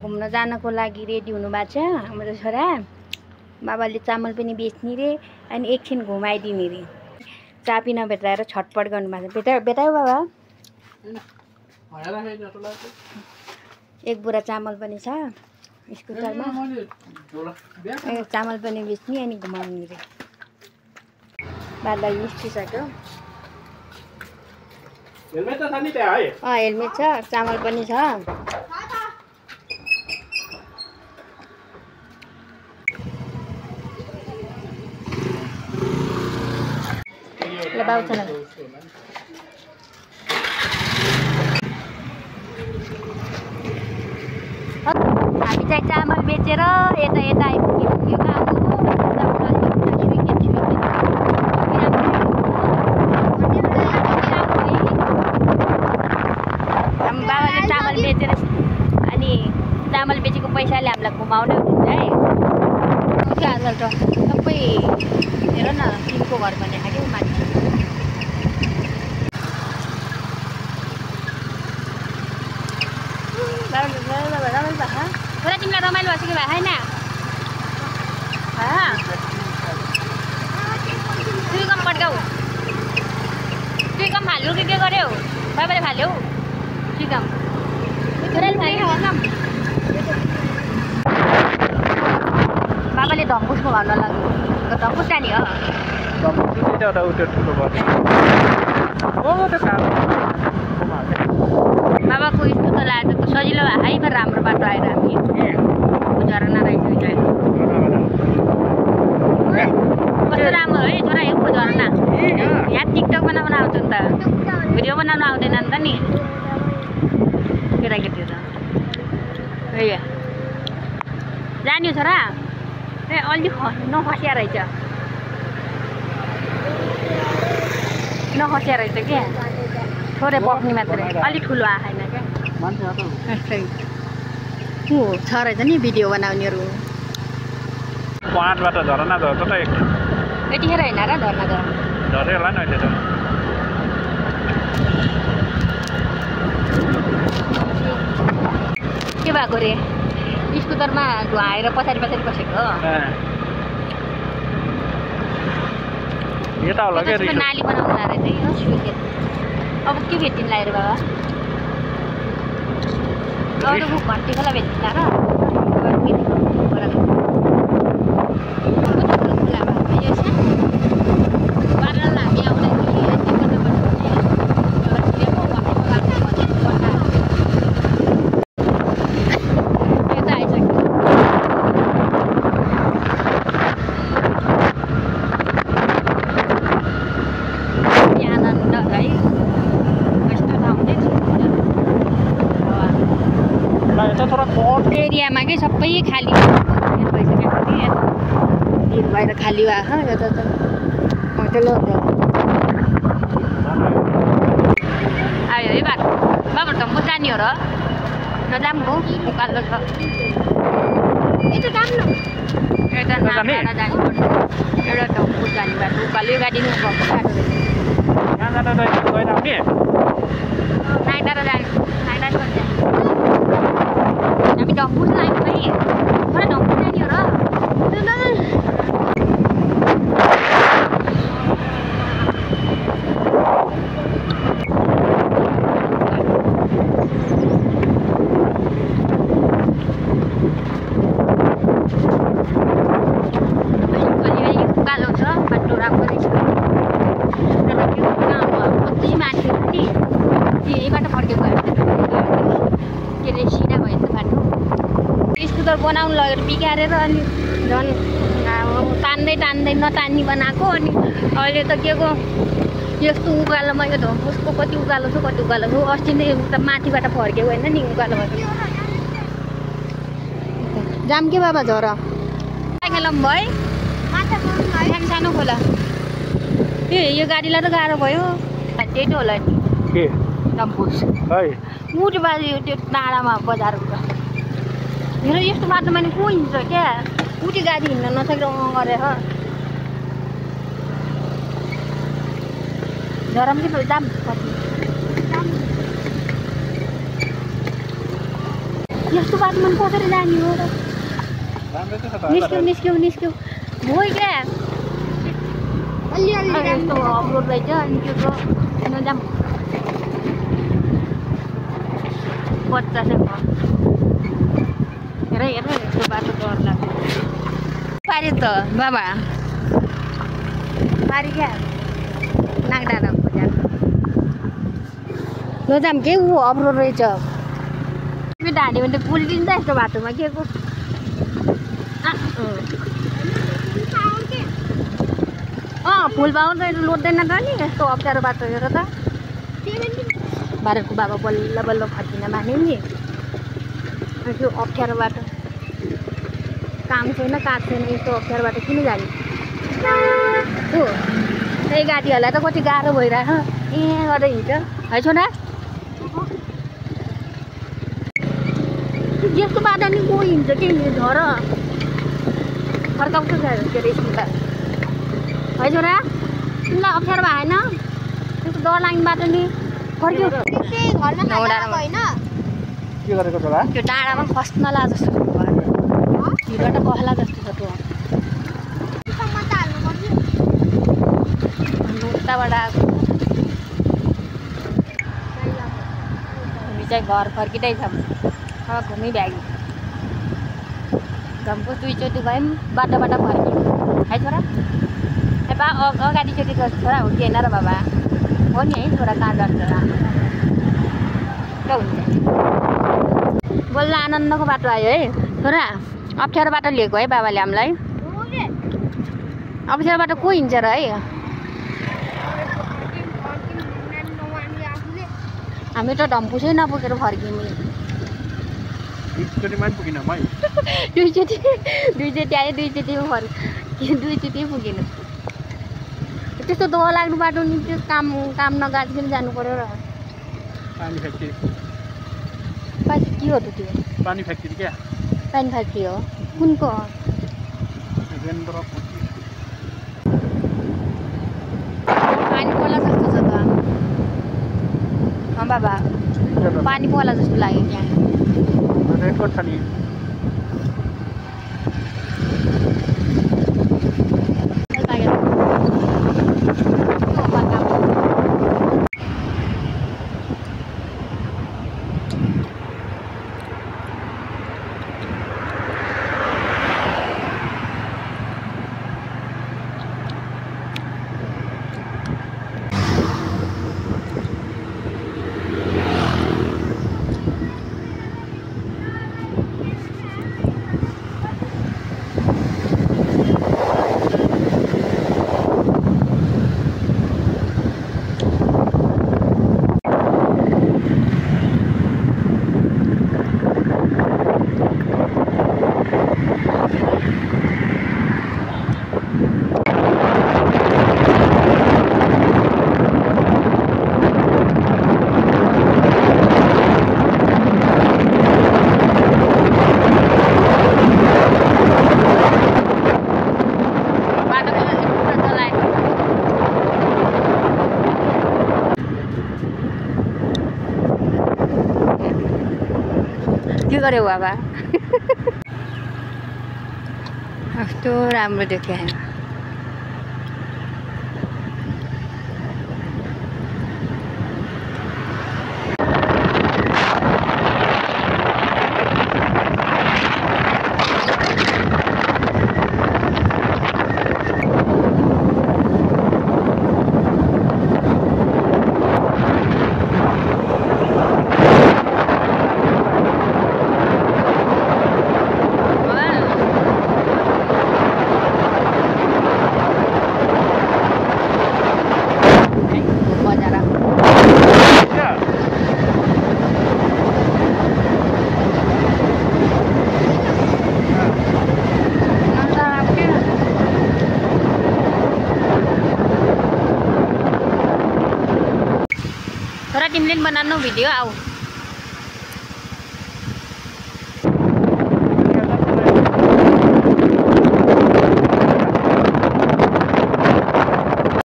घुम्न जानको लागि रेडी हुनुभएको छ हाम्रो छोरा। बाबाले चामल पनि बेच्ने रे अनि एकछिन घुमाइदिने रे। चापी नभेटाएर छटपट गर्नुभएको छ। भेटायो बाबा? एक बोरा चामल पनि छ स्कुटरमा। चामल पनि बेच्ने अनि घुमाउने रे। बाबा निस्किसक्यो। हेलमेट त छ नि त्यहाँ है? हेलमेट छ, चामल पनि छ। ल बाबु चल। हामी चाहिँ चामल बेचेर यता यता आइपुग्यो। बाबाले चामल बेचेर अनि चामल बेचेको पैसाले हामीलाई घुमाउने हुन्छ है। आजकल त सबै हेर न टिनको घर बनेको क्या मान्छे। छोरा तिमीलाई रमाइलो भएको कि भए छैन? तुई कम पड्काउ। तुई कम फाल्यौ कि के गर्यौ? बाबाले फाल्यौ? तुई कम छोराले फाल्यो कम। बाबाले ढम्पुसको घरमा लाग्यो। ढम्पुस जाने हो? बाबाको स्कुटर लाएर त सजिलो भयो है। पर राम्रो बाटो आएर हामी झरना रहेछ। कस्तो राम्रो है छोरा यो झरना। यहाँ टिकटक बनाउन आउँछ नि त, भिडियो बनाउन आउँदैन नि त नि केटाकेटी त। जाने छोरा? ए अलि नखसिया रहेछ। नखसिया रहेछ क्या। थोरै बस्ने मात्रै, अलिक ठुलो आएन क्या। को छ रहेछ नि भिडियो बनाउनेहरू। पाँचबाट झरना झर्छ त यतिखेर होइन र झर्ना झर्यो होला नि अहिले त। के भएको रे? स्कुटरमा धुवाएर पछाडि पछाडि बसेको। यता होला क्या नाली बनाउनु रहेछ। अब के भेट्टिन लाग्यो बाबा? अरू घन्टी खोला भेट्टिन र एरियामा के सबै खाली भइसक्यो नि। भिड भएर खाली भएको यता त आयो है बाटो। बाबा ढम्पु जाने हो र? नजाम हो उकालो छ। यता जानु एउटा नाला जानुपर्छ। एउटा ढम्पु जाने बाटो उकालो गाडी भएको बाटो रहेछ। नाइटार जाने हामी ढम्पुस लाग्यो है। छोरा ढम्पुस जाने हो र? उकालो छ बाटो राम्रो रहेछ। कति मान्छेहरू नि यही बाटो फर्केको के अरे सिधा भयो त बाटो। स्कुटर बनाउनु लगेर बिगारेर अनि झन् तान्दै तान्दै नतान्नी बनाएको। अनि अहिले त के को यस्तो उकालोमा यो ढम्पुसको कति उकालो छ कति उकालो छ। अस्ति नै उता माथिबाट फर्केको होइन नि उकालोबाट। जाम के बाबा झर खेलौँ भयो सानो सानो खोला। ए यो गाडीलाई त गाह्रो भयो। त्यही त होला नि के ढम्पुस मुटु बाजे त्यो डाँडामा बजारको। हेर यस्तो बाटोमा नि को हिँड्छ क्या? उठी गाडी हिँड्न नसकेर गरेर झरम कि जाम कति यस्तो बाटोमा कसरी जाने हो र राम्रै त छ त निस्क्यौ भोइ क्या अलि यस्तो अफरोड रहेछ अनि त्यो नजाम बच्चा चाहिँ हेर यस्तो बाटो डर लाग्छ पारि त बाबा पारि क्या नागडाँडा खोज्या नजाम के ऊ अफरोड रहेछ ढाँड्यो भने त पुल्टिन्छ यस्तो बाटोमा के को फुल पाउँछ लोड्दैन त नि यस्तो अप्ठ्यारो बाटो हेर त भारतको बाबा बल्ल बल्ल फर्किन मान्यो नि त्यो अप्ठ्यारो बाटो काम छैन काठ छैन यस्तो अप्ठ्यारो बाटो किन जाने हो त्यही गाडीहरूलाई त कति गाह्रो भइरहेछ गरेर हिँड्छ है छोरा यस्तो बाटो नि को हिँड्छ के झर फर्काउँछ के अरे स्कुल त है छोरा तिमीलाई अप्ठ्यारो भएन त्यस्तो डर लाग्ने बाटो नि फर्क्यो के गरेको छोरा त्यो डाँडामा खस्नला जस्तो भिरबाट बहला जस्तो छ त्यो उताबाट आएको हामी चाहिँ घर फर्किँदै छौँ अब घुमिभ्याग्यो झम्पो दुईचोटि गयौँ बाटोबाट फर्क्यौँ है छोरा ए बा अगाडिचोटि गएको छोरा हो कि होइन र बाबा हो नि है छोरा कहाँ जान्छ क्या हुन्छ बोल्न आनन्दको बाटो आयो है छोरा अप्ठ्यारो बाटो लिएको है बाबाले हामीलाई अप्ठ्यारो बाटो को हिँड्छ र है हामी त ढम्पुसै नपुगेर फर्क्यौँ दुईचोटि आयो दुईचोटि दुईचोटि पुगेन त्यस्तो दह लाग्नु बाटो नि त्यो काम नगाडिकन जानु पर्यो र पानी फ्याक्ट्री के हो त त्यो पानी फ्याक्ट्री क्या पानी फ्याक्ट्री हो कुनको पानी पोला जस्तो छ त बाबा पानी पोला जस्तो लाग्यो त्यहाँ रेनकोट छ नि के गर्यो बाबा कस्तो राम्रो देख्यो तिमीले बनाउनु भिडियो आऊ